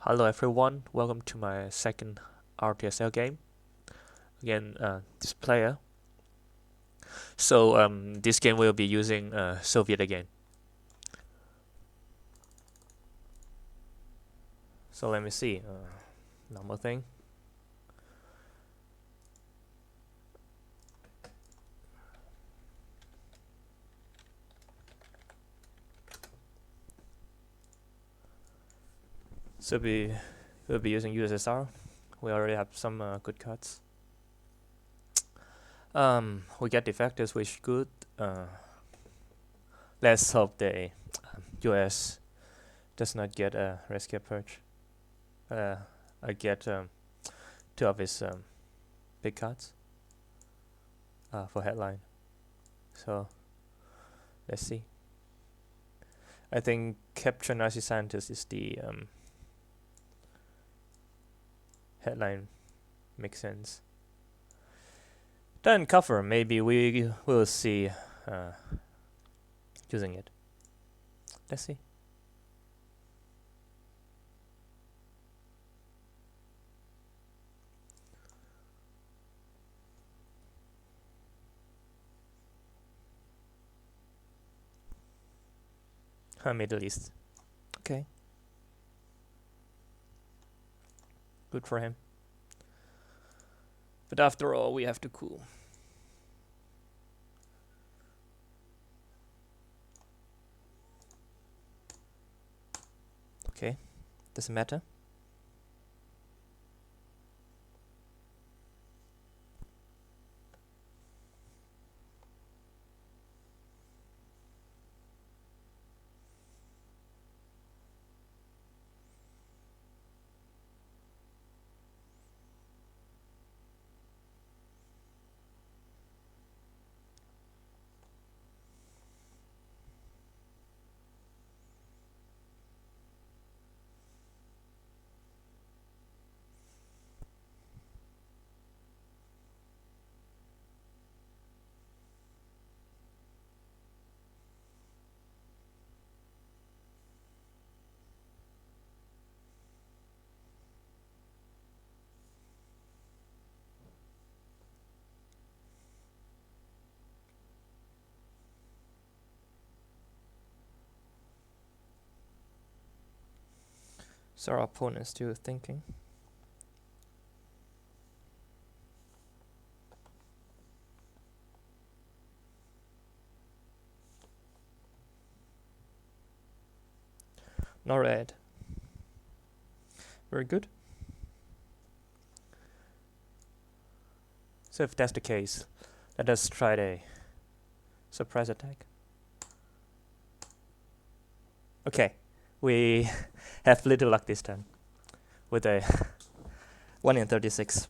Hello everyone, welcome to my second RTSL game. Again, this player. So this game will be using Soviet again. So let me see. Normal thing. So we'll be using USSR. We already have some good cards. We get defectors, which good. Let's hope the US does not get a rescue purge. I get two of his big cards for headline. So let's see. I think Capture Nazi Scientist is the headline. Makes sense. Then cover, maybe we will see using it. Let's see. Middle East. Okay. Good for him. But after all, we have to cool. Okay. Doesn't matter. So our opponent's still thinking. No red. Very good. So if that's the case, let us try the surprise attack. Okay, we have little luck this time with a 1 in 36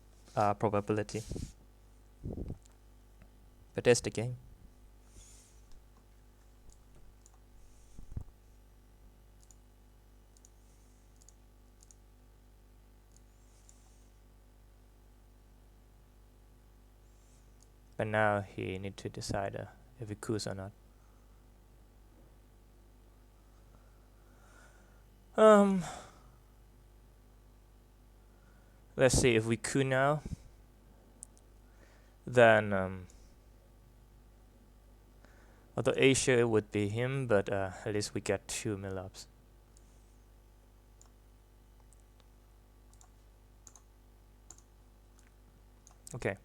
probability. But that's the game. But now he need to decide if he coups or not. Let's see if we coup now. Then although Asia it would be him, but at least we get 2 mill-ups. Okay.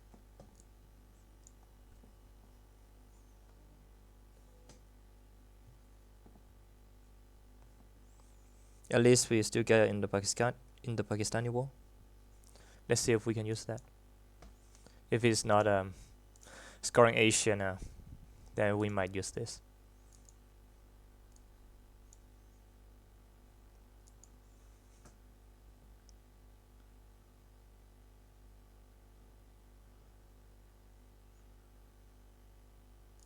At least we still get in the Pakistani war. Let's see if we can use that. If it's not scoring Asia now, then we might use this.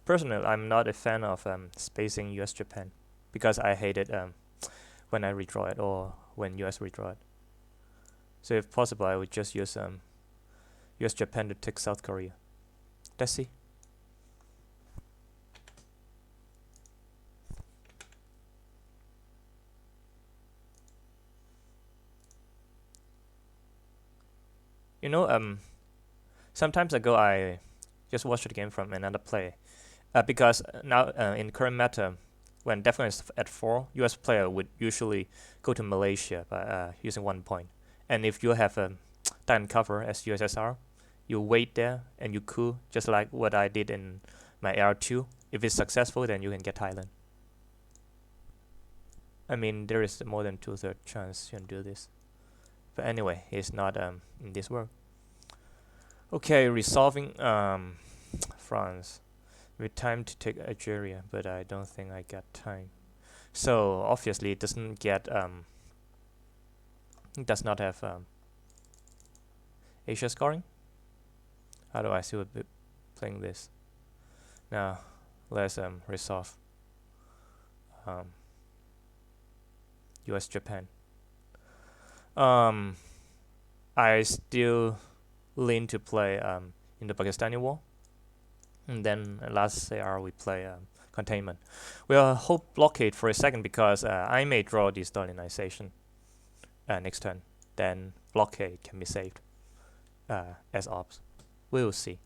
Personally, I'm not a fan of spacing US-Japan because I hate it when I redraw it or when US redraw it. So if possible, I would just use US-Japan to take South Korea. Let's see. You know, sometimes ago I just watched the game from another play, because now in current meta, when defense is at 4, US player would usually go to Malaysia by using 1 point. And if you have a diamond cover as USSR, you wait there and you coup, just like what I did in my AR2. If it's successful, then you can get Thailand. I mean, there is more than 2/3 chance you can do this. But anyway, it's not in this world. Okay, resolving France. With time to take Algeria, but I don't think I got time. So obviously it doesn't get it does not have Asia scoring. How do I still be playing this? Now let's resolve US Japan. I still lean to play in the Pakistani war. And then last AR we play containment. We'll hope blockade for a second because I may draw de-Stalinization next turn. Then blockade can be saved as ops. We'll see.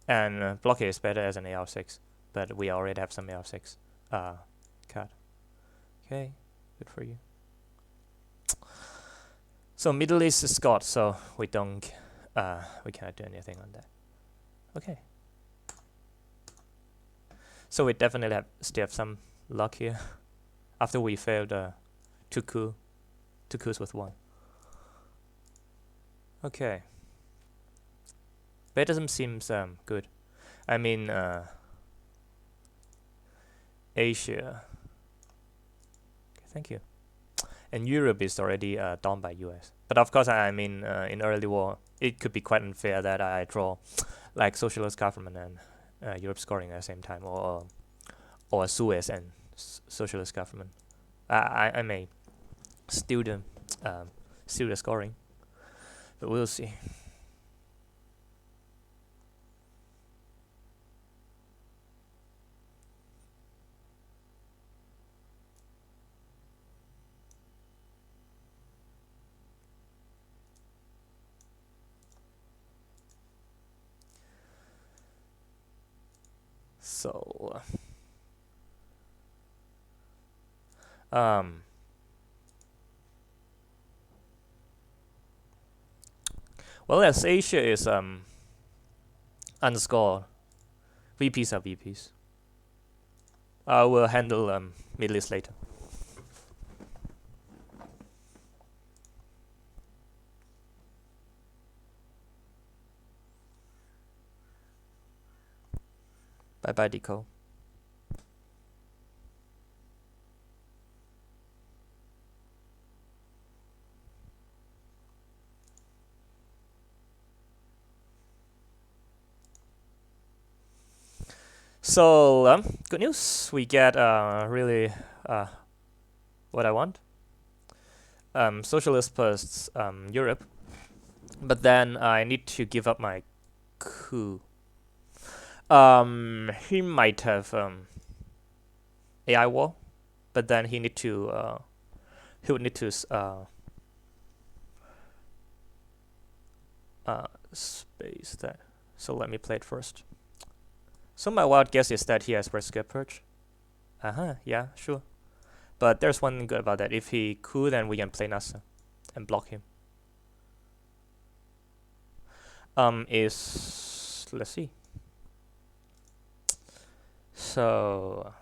And blockade is better as an AR6, but we already have some AR6 card. Okay, good for you. So Middle East is Scott, so we don't. We cannot do anything on that. Okay. So we definitely still have some luck here. After we failed 2 coups with 1. Okay. Betism seems good. I mean, Asia. Okay, thank you. And Europe is already done by US. But of course, I mean, in early war, it could be quite unfair that I draw like socialist government and Europe scoring at the same time, or Suez and socialist government. I may steal the scoring, but we'll see. So, well, as Asia is unscored, VPs are VPs. I will handle Middle East later. Bye bye, Deco. So, good news. We get really what I want. Socialist plus Europe. But then I need to give up my coup. He might have AI war, but then he would need to space that. So let me play it first. So my wild guess is that he has rescue purge. Yeah, sure. But there's one thing good about that. If he coup, then we can play Nasa and block him. Let's see. So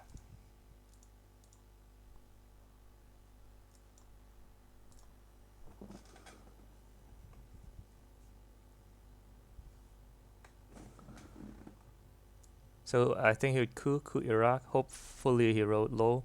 I think he would coup Iraq. Hopefully he wrote low.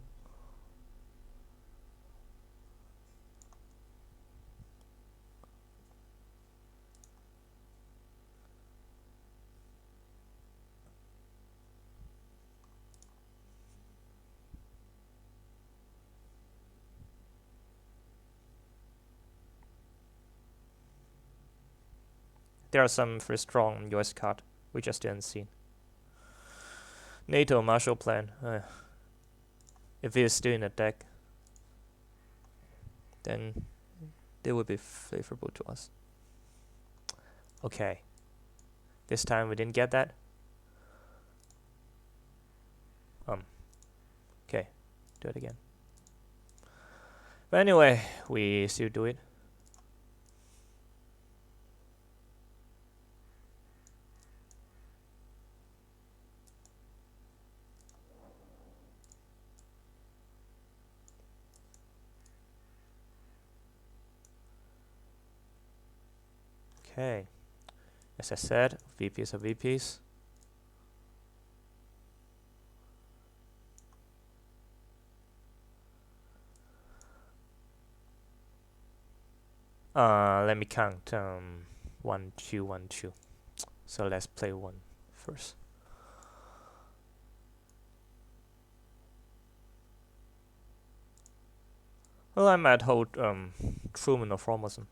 There are some very strong US card we just didn't see. NATO Marshall Plan. If he is still in the deck, then they would be favorable to us. Okay. This time we didn't get that. Okay, do it again. But anyway, we still do it. Okay, as I said, VPs are VPs. Let me count. 1, 2, 1, 2. So let's play 1 first. Well, I might hold Truman or Formosan.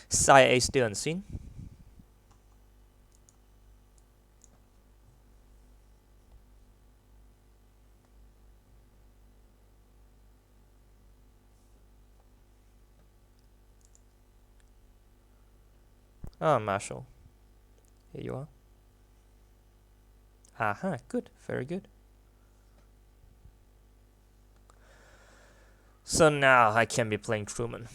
CIA still unseen. Marshall. Here you are. Aha, good, very good. So now I can be playing Truman.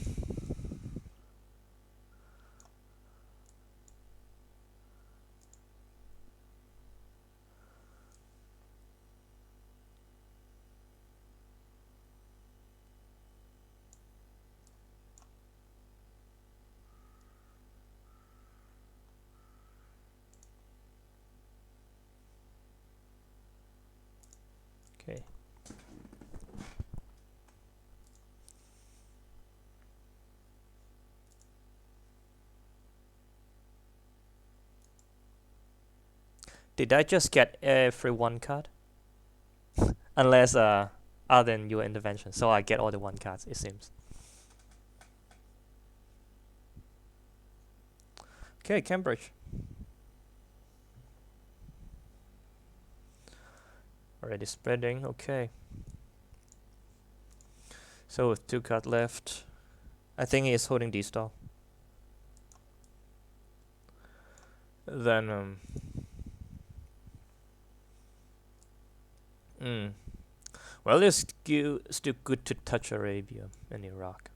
Okay. Did I just get every 1 card? Unless other than your intervention. So I get all the 1 cards, it seems. Okay, Cambridge. Already spreading, okay. So with 2 cards left, I think he is holding D-Star. Then well, it's still good to touch Arabia and Iraq.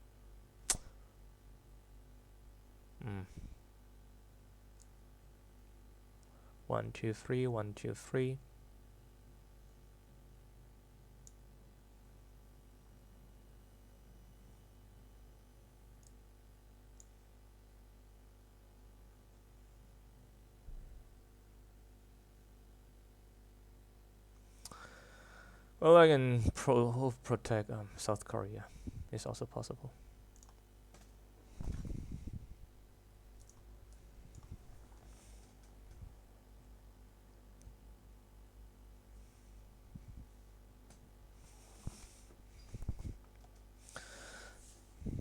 1, 2, 3, 1, 2, 3. Well, I can protect South Korea. It's also possible.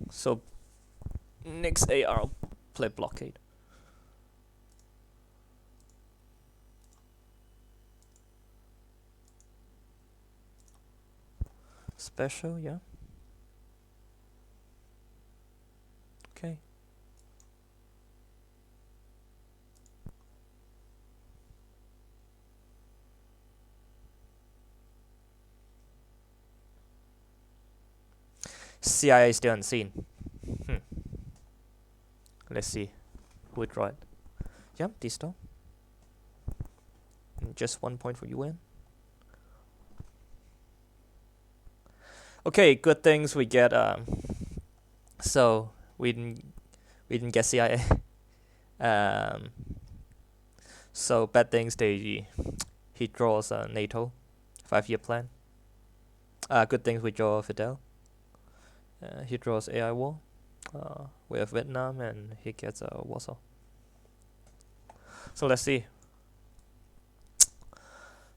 So next AR, I'll play Blockade. Special, yeah. Okay. CIA still unseen. Let's see who would draw it. Yep, D-Star. Just 1 point for UN. Okay, good things we get. So we didn't get CIA. So bad things he draws NATO 5-year plan. Good things we draw Fidel. He draws AI war. We have Vietnam and he gets Warsaw. So let's see.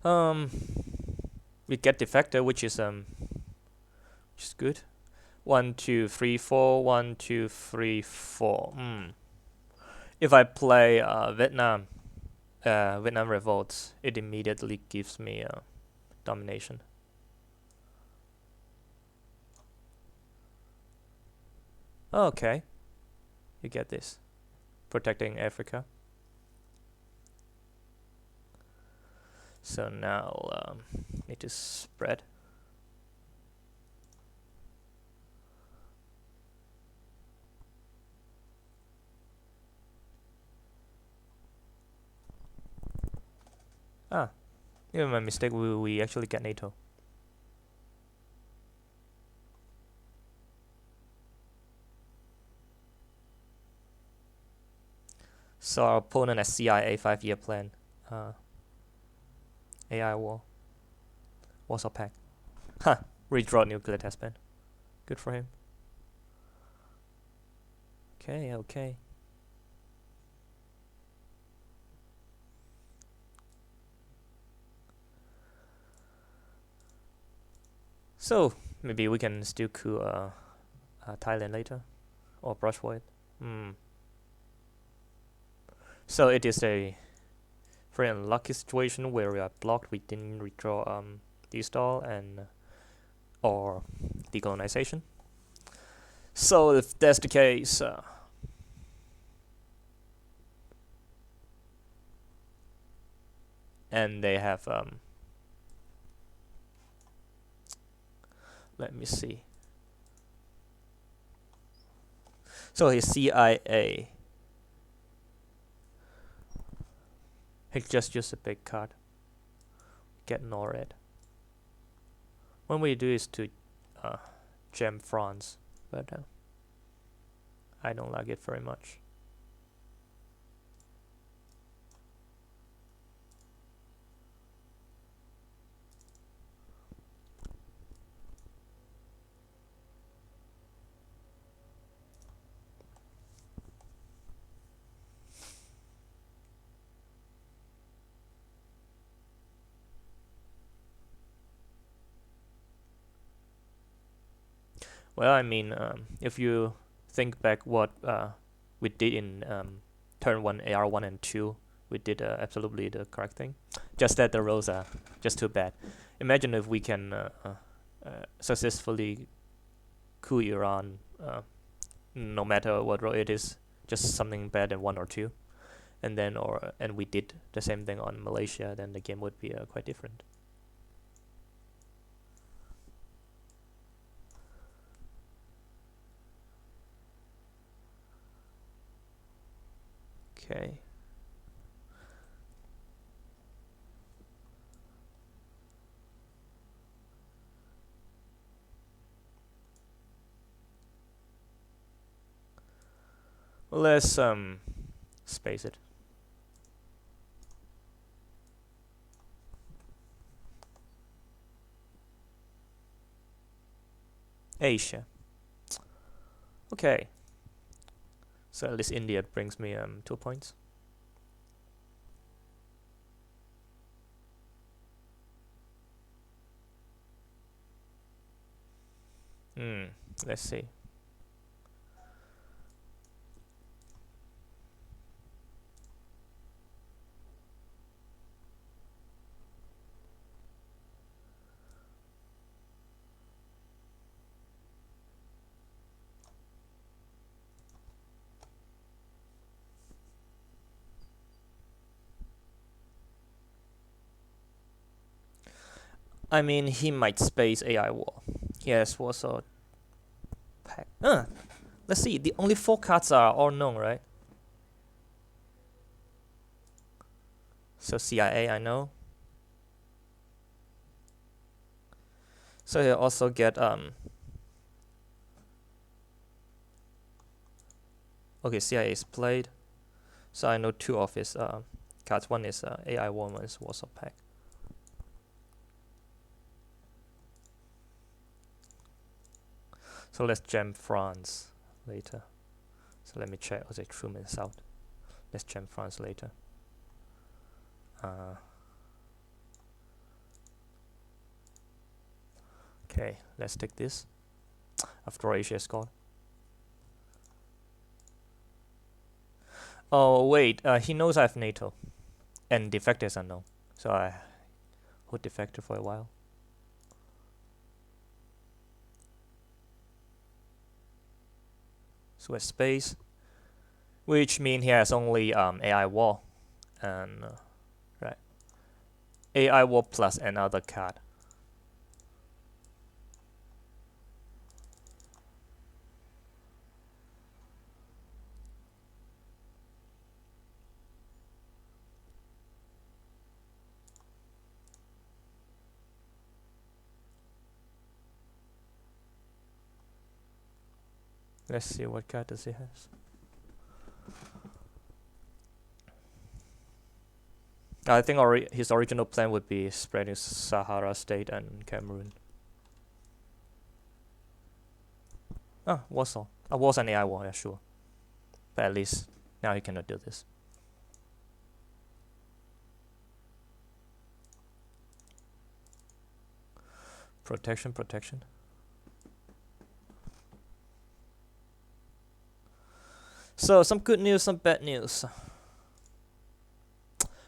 We get defector, which is good. 1, 2, 3, 4. 1, 2, 3, 4. if I play Vietnam Revolt, it immediately gives me domination. Okay, you get this. Protecting Africa. So now need to spread. Ah, even my mistake. We actually get NATO. So our opponent has CIA 5-year plan. AI war. Warsaw Pact. Huh. Redraw nuclear test ban. Good for him. Okay. So maybe we can still coup Thailand later, or brush for it. So it is a very unlucky situation where we are blocked. We didn't redraw destall and or decolonization. So if that's the case, and they have let me see. So his CIA. He just used a big card. Get NORAD. What we do is to jam France, but I don't like it very much. Well, I mean, if you think back what we did in turn 1, AR 1 and 2, we did absolutely the correct thing. Just that the rolls are just too bad. Imagine if we can successfully coup Iran, no matter what roll it is, just something bad in 1 or 2, and then and we did the same thing on Malaysia, then the game would be quite different. Okay. Let's space it. Asia. Okay. So at least India brings me 2 points. Let's see. I mean, he might space AI war. Yes, Warsaw Pact. Let's see. The only 4 cards are all known, right? So CIA, I know. So he'll also get okay, CIA is played. So I know 2 of his cards. One is AI war, one is Warsaw Pact. So let's jam France later. So let me check. Was it Truman South? Let's jam France later. Okay, let's take this. After Asia scored. Oh wait, he knows I have NATO, and defector is unknown, so I hold defector for a while. Switch space, which means he has only AI wall, and right, AI wall plus another card. Let's see what card does he has. I think his original plan would be spreading Sahara State and Cameroon. Ah, Warsaw. Warsaw and AI war, yeah, sure. But at least now he cannot do this. Protection, protection. So, some good news, some bad news.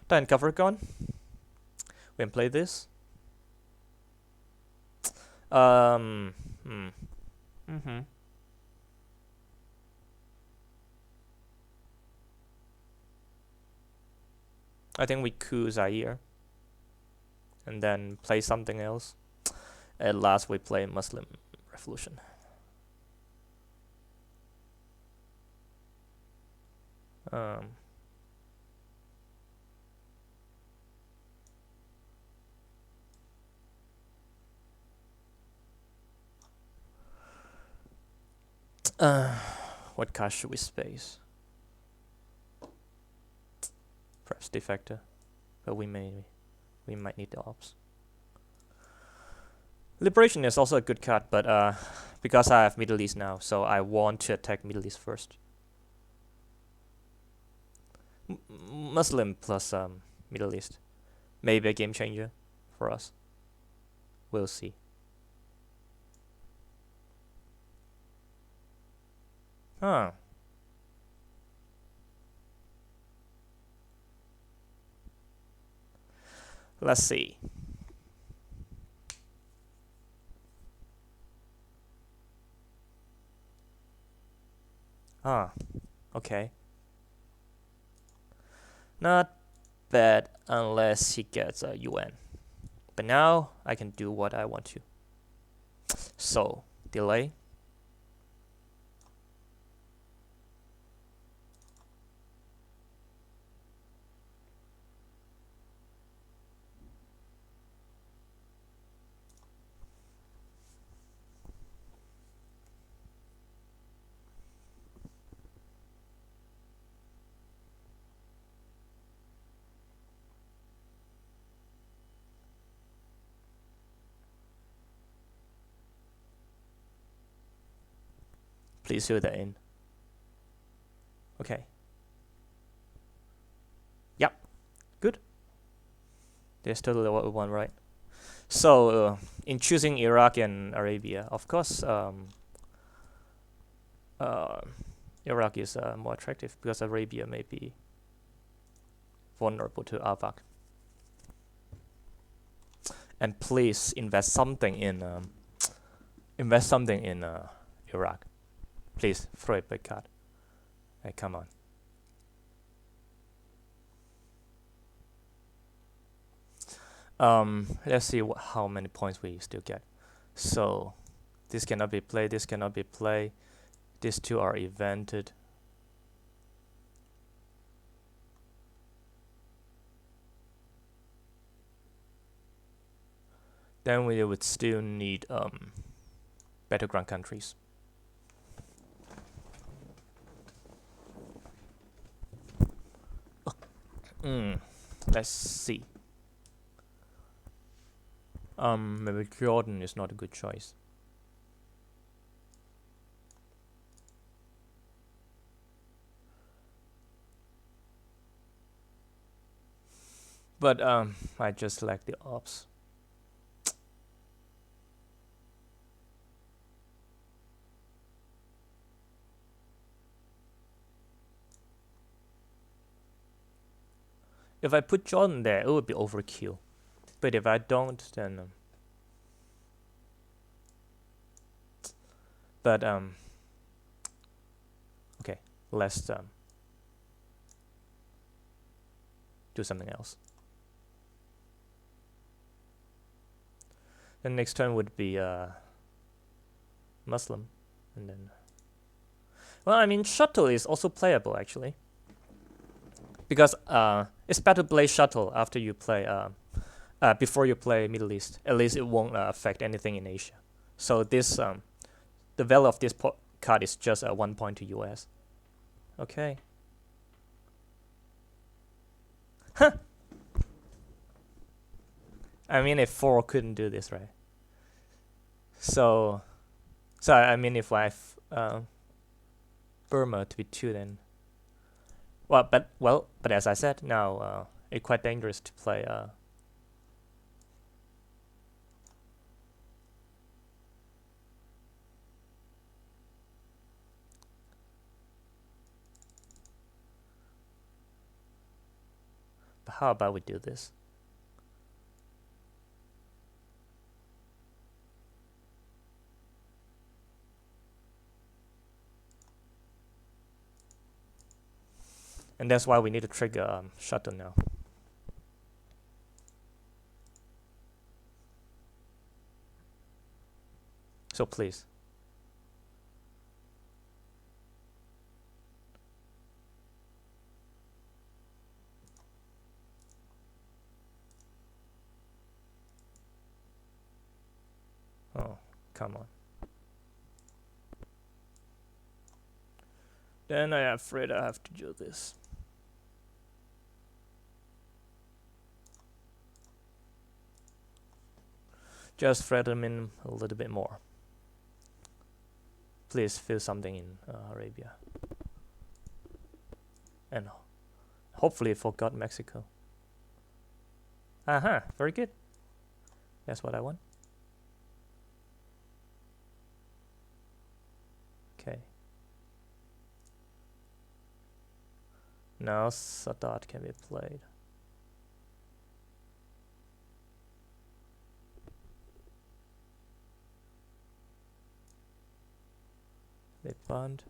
Time cover gone. We can play this. I think we coup Zaire. And then play something else. At last we play Muslim Revolution. What card should we space? Perhaps defector, but we might need the ops. Liberation is also a good card, but because I have Middle East now, so I want to attack Middle East first. Muslim plus Middle East, maybe a game changer for us. We'll see. Huh. Let's see. Ah, okay. Not bad unless he gets a UN. But now I can do what I want to. So, delay. Please fill that in. Okay. Yep. Good. There's totally what we want, right? So, in choosing Iraq and Arabia, of course, Iraq is more attractive because Arabia may be vulnerable to Avak. And please invest something in Iraq. Please throw a big card. Hey, come on. Let's see how many points we still get. So, this cannot be played. This cannot be played. These two are evented. Then we would still need battleground countries. Let's see. Maybe Jordan is not a good choice. But I just select the ops. If I put Jordan there, it would be overkill. But if I don't, then okay, let's do something else. The next turn would be Muslim, and then, well, I mean, Shuttle is also playable actually, because it's better to play Shuttle after you play before you play Middle East. At least it won't affect anything in Asia. So this the value of this card is just 1 point to US. Okay. Huh. I mean, if 4 couldn't do this, right? So I mean, if I Burma to be 2, then but as I said, now it's quite dangerous to play but how about we do this? And that's why we need to trigger Shuttle now. So please. Oh, come on. Then I'm afraid I have to do this. Just threaten him a little bit more. Please feel something in Arabia. And hopefully forgot Mexico. Aha, very good. That's what I want. Okay. Now Sadat can be played. They bond.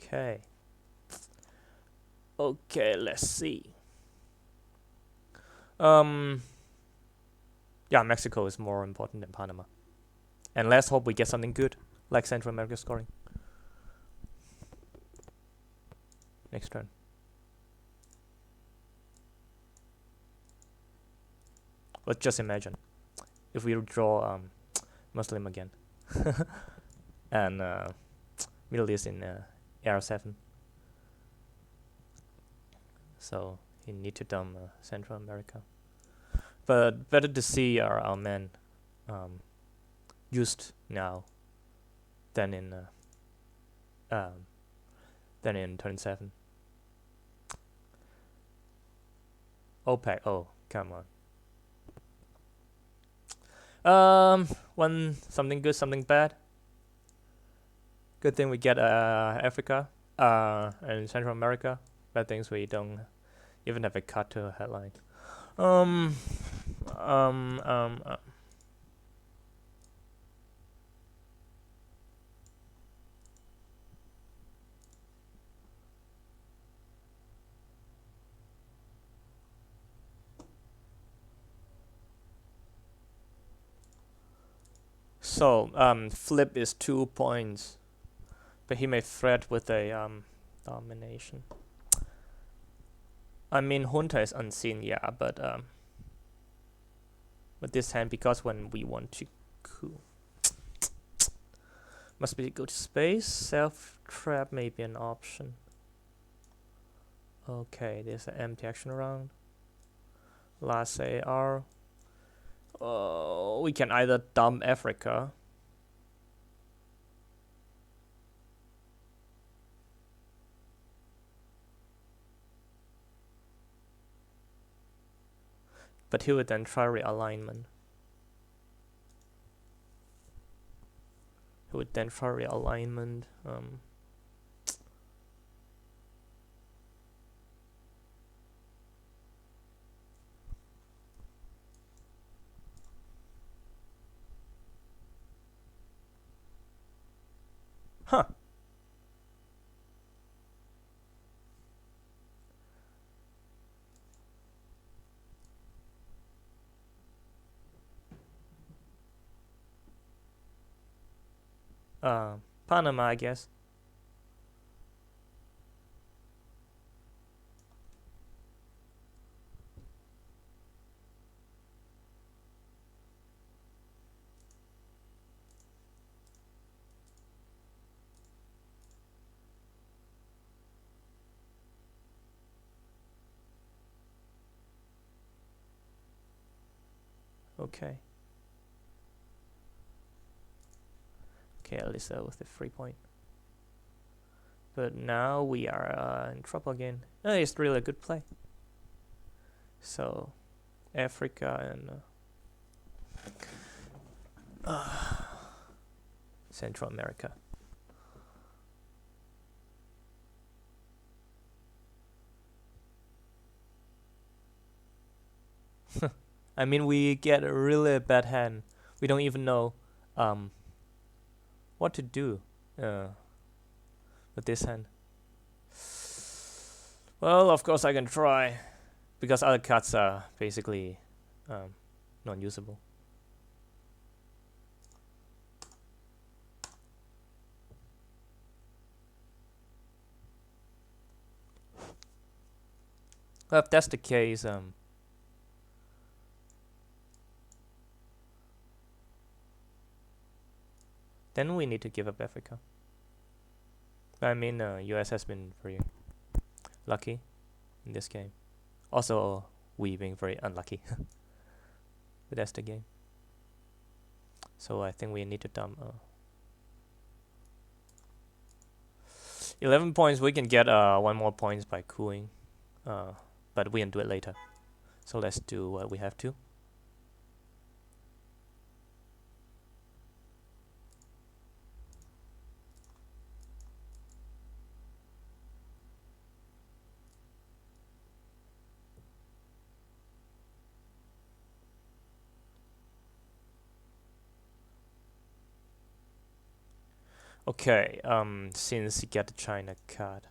Okay. Okay, let's see. Yeah, Mexico is more important than Panama. And let's hope we get something good, like Central America scoring. Next turn. But just imagine if we draw Muslim again and Middle East in AR7. So you need to dump Central America. But better to see our men used now than in turn 7. OPEC. Oh, come on. One something good, something bad. Good thing we get Africa and Central America. Bad things we don't even have a cut to a headline. So flip is 2 points, but he may threat with a domination. I mean, Junta is unseen, yeah, but this hand, because when we want to coup, must be go to space. Self trap may be an option. Okay, there's an empty action round. Last AR. We can either dump Africa. But he would then try realignment. He Good, then for realignment. Huh. Panama, I guess. Okay. Okay, at least that was the 3 point. But now we are in trouble again. No, it's really a good play. So, Africa and Central America. I mean, we get a really bad hand. We don't even know what to do with this hand. Well, of course I can try, because other cards are basically non-usable. Well, if that's the case, then we need to give up Africa. I mean, US has been very lucky in this game. Also, we being very unlucky. But that's the game. So I think we need to dump 11 points. We can get 1 more points by cooling, but we can do it later. So let's do what we have to. Okay, since you get the China card.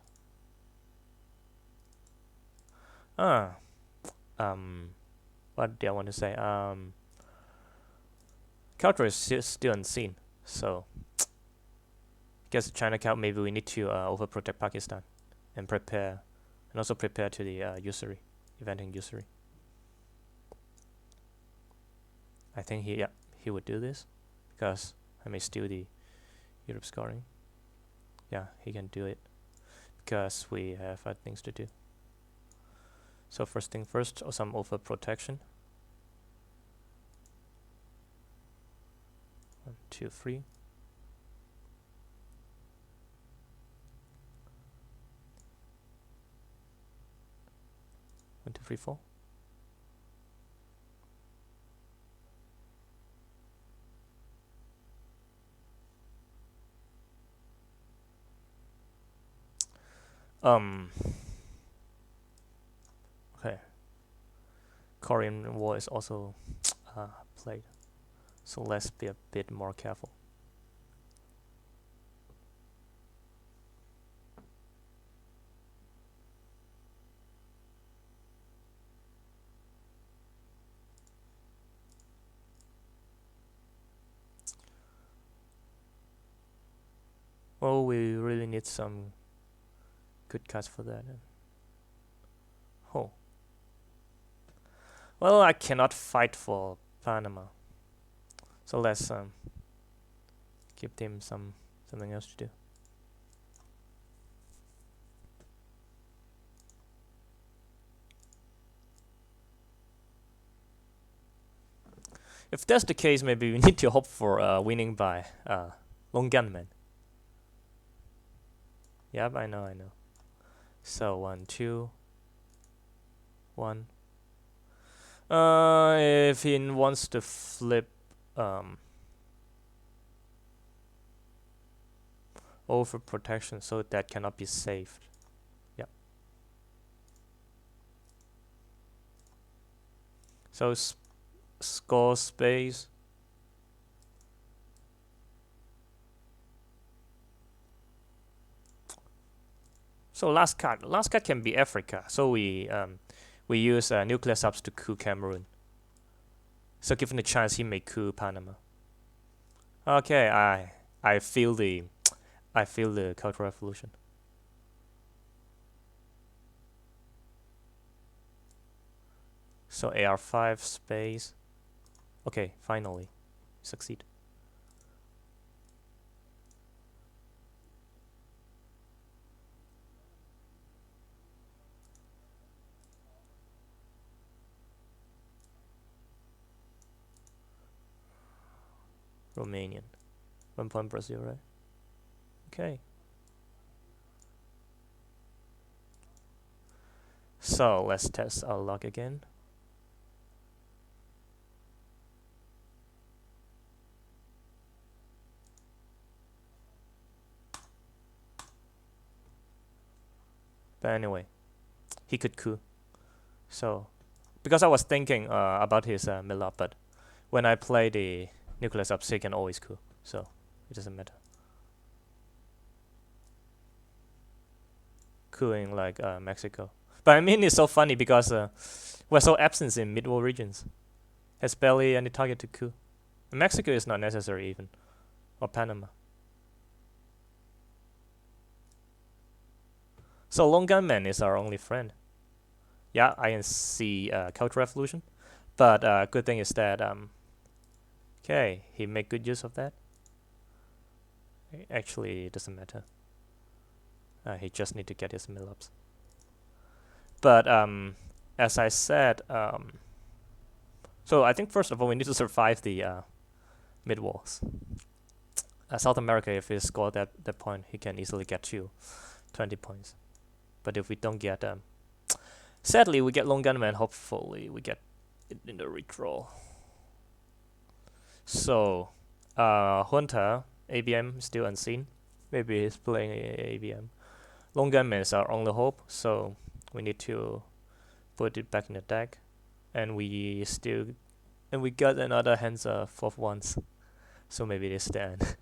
What do I want to say? Culture is still unseen, so guess the China card, maybe we need to overprotect Pakistan and prepare, and also prepare to the usury, eventing usury. I think he would do this, because I may steal the Europe scoring. Yeah, he can do it, because we have other things to do. So first thing first, some overprotection. 1, 2, 3. 1, 2, 3, 4. Okay. Korean War is also played, so let's be a bit more careful. Well, we really need some good cards for that. Oh. Well, I cannot fight for Panama, so let's give them something else to do. If that's the case, maybe we need to hope for winning by long gunman. Yep, I know. So 1, 2, 1. If he wants to flip, overprotection, so that cannot be saved. Yeah. So score space. So last card can be Africa. So we use nuclear subs to coup Cameroon. So given the chance, he may coup Panama. Okay, I feel the Cultural Revolution. So AR5 space. Okay, finally succeed. Romanian. 1 point Brazil, right? Okay. So let's test our luck again. But anyway, he could coup. So, because I was thinking about his mill-up, but when I play the nuclear subs, he can always coup. So it doesn't matter. Cooing like Mexico. But I mean, it's so funny because we're so absent in mid-war regions. Has barely any target to coup. Mexico is not necessary even. Or Panama. So Long Gunman is our only friend. Yeah, I can see Cultural Revolution. But good thing is that okay, he make good use of that. Actually, it doesn't matter. He just need to get his mill-ups. But as I said, so I think first of all we need to survive the mid-wars. South America, if he scored that point, he can easily get you 20 points. But if we don't get sadly we get Long Gunman. Hopefully we get it in the redraw. So Hunter ABM still unseen. Maybe he's playing ABM. Long Gunman is our only hope, so we need to put it back in the deck. And we got another hands of 1's. So maybe they stand.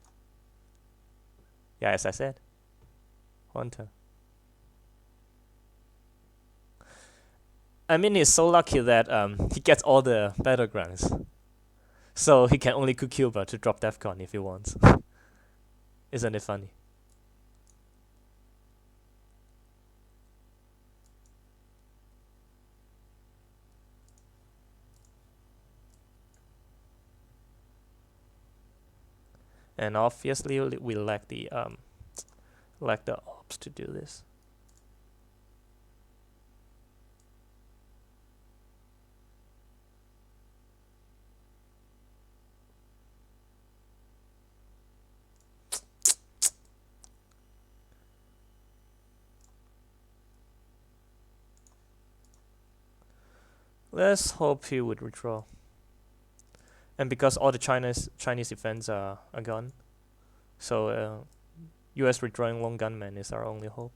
Yeah, as I said. Hunter. I mean, he's so lucky that he gets all the battlegrounds. So he can only cook Cuba to drop DEFCON if he wants. Isn't it funny? And obviously we lack the ops to do this. Let's hope he would withdraw. And because all the Chinese events are gone, so US withdrawing Long Gunman is our only hope.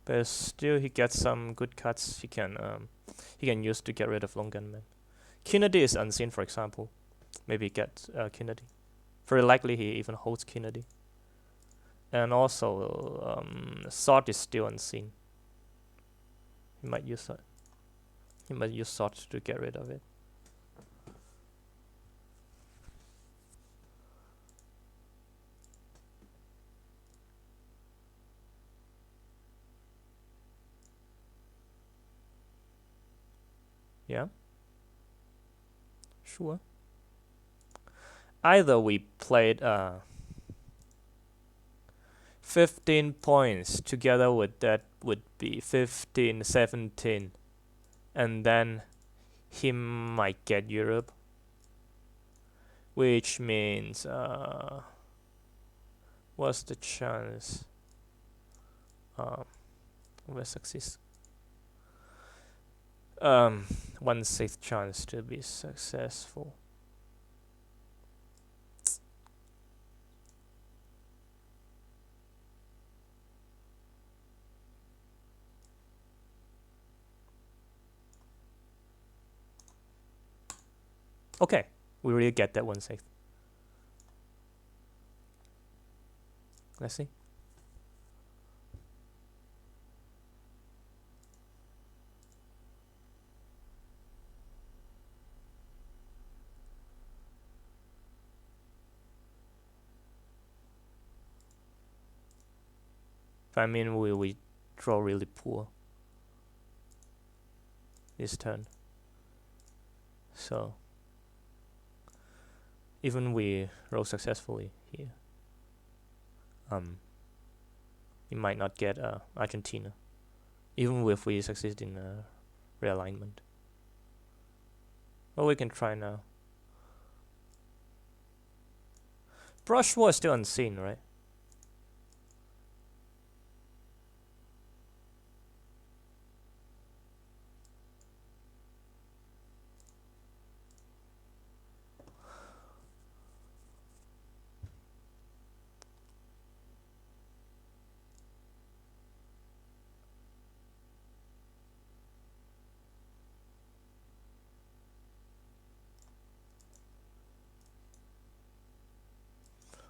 But still, he gets some good cuts he can use to get rid of Long Gunman. Kennedy is unseen, for example. Maybe get Kennedy. Very likely he even holds Kennedy. And also, Sword is still unseen. He might use that. He might use Sword to get rid of it. Yeah. Sure. Either we played 15 points together with that would be 15, 17, and then he might get Europe, which means what's the chance? Where's success? 1/6 chance to be successful. Okay, we really get that 1/6. Let's see. I mean, we draw really poor this turn. So even we roll successfully here, we might not get Argentina, even if we succeed in realignment. Well, we can try now. Brush war is still unseen, right?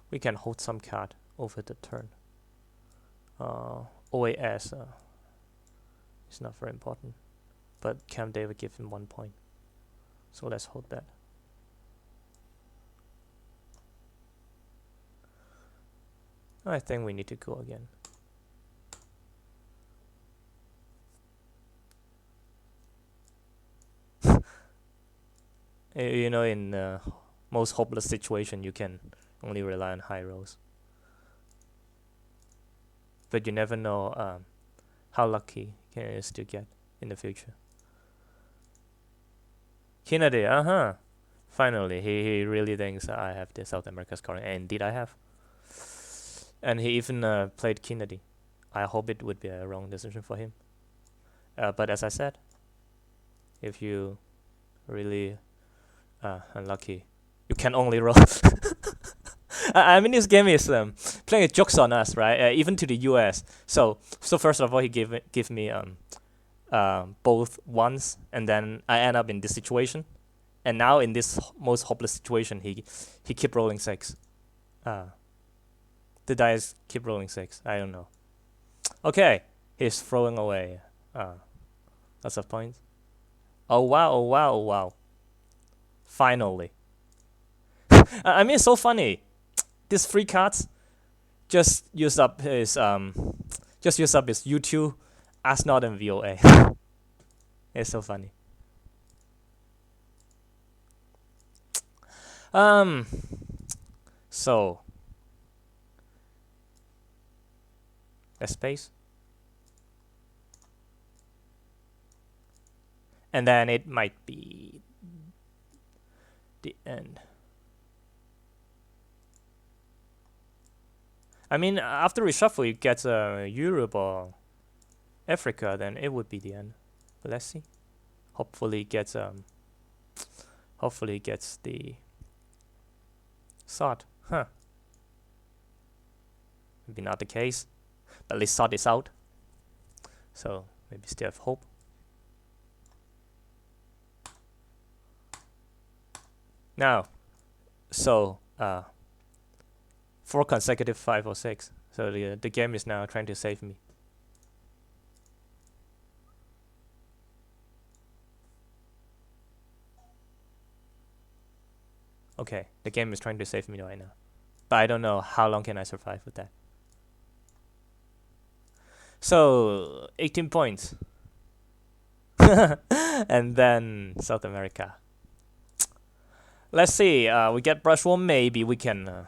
We can hold some card over the turn. OAS is not very important, but Camp David give him 1 point. So let's hold that. I think we need to go again. You know, in most hopeless situation, you can only rely on high rolls. But you never know how lucky can you still get in the future. Kennedy, finally, he really thinks I have the South America scoring, and indeed I have. And he even played Kennedy. I hope it would be a wrong decision for him. But as I said, if you really unlucky, you can only roll. I mean, this game is playing jokes on us, right? Even to the US. So first of all, he give me both 1's, and then I end up in this situation, and now in this most hopeless situation, he keep rolling 6. The dice keep rolling 6. I don't know. Okay, he's throwing away lots of points. Oh wow! Oh wow! Oh wow! Finally. I mean, it's so funny. These 3 cards just use up his U2, Asnod, and VOA. It's so funny. So a space, and then it might be the end. I mean, after reshuffle, it gets Europe or Africa, then it would be the end. But let's see. Hopefully, it gets the sort. Maybe not the case, but at least sort is out. So maybe still have hope. Now, so 4 consecutive 5 or 6. So the game is now trying to save me. Okay, the game is trying to save me right now, but I don't know how long can I survive with that. So 18 points, and then South America. Let's see. We get brush war. Maybe we can.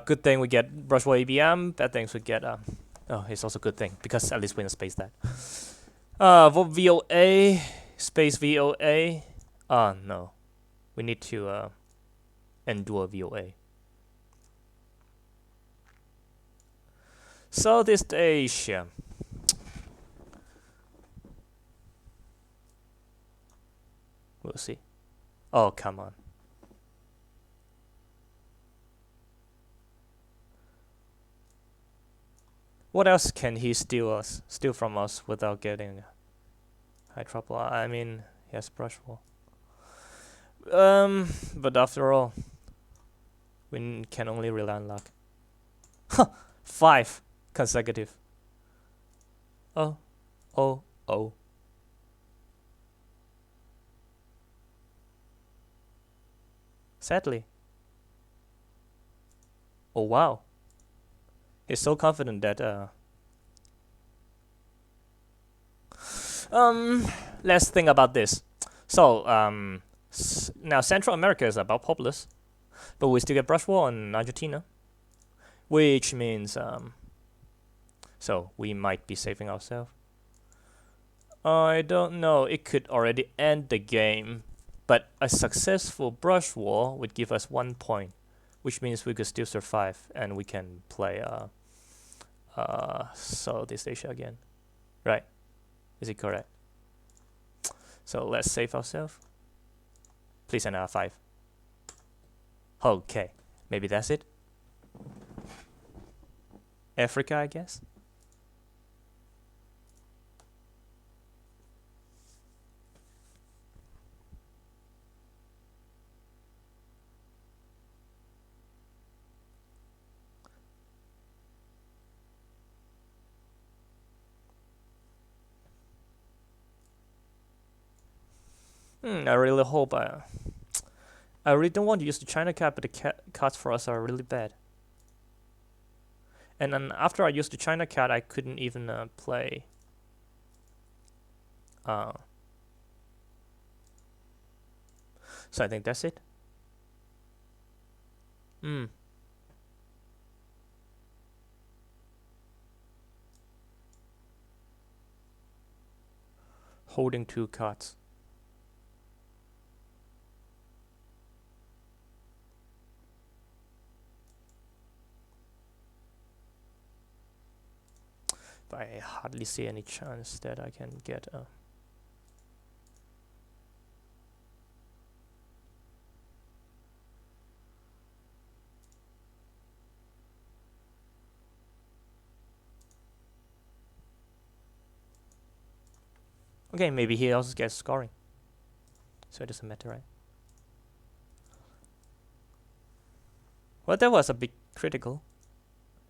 Good thing we get brush war ABM. Bad things we get. Oh, it's also a good thing because at least we can space that. VOA space VOA. No, we need to endure VOA. Southeast Asia. We'll see. Oh, come on. What else can he steal from us without getting high trouble? I mean, he has brush war. But after all, we can only rely on luck. Huh, 5 consecutive. Oh, oh, oh. Sadly. Oh wow. He's so confident that let's think about this. So now Central America is about populous, but we still get brush war on Argentina, which means so we might be saving ourselves. I don't know. It could already end the game, but a successful brush war would give us 1 point, which means we could still survive and we can play Southeast Asia again, right? Is it correct? So let's save ourselves. Please enter R5. Okay, maybe that's it. Africa, I guess. I really hope I really don't want to use the China card, but the cards for us are really bad. And then after I used the China card, I couldn't even play. So I think that's it. Holding 2 cards. But I hardly see any chance that I can get a. Okay, maybe he also gets scoring. So it doesn't matter, right? Well, that was a big critical.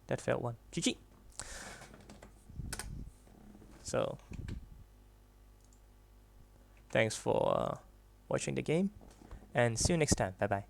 That failed one. GG. So, thanks for watching the game, and see you next time. Bye bye.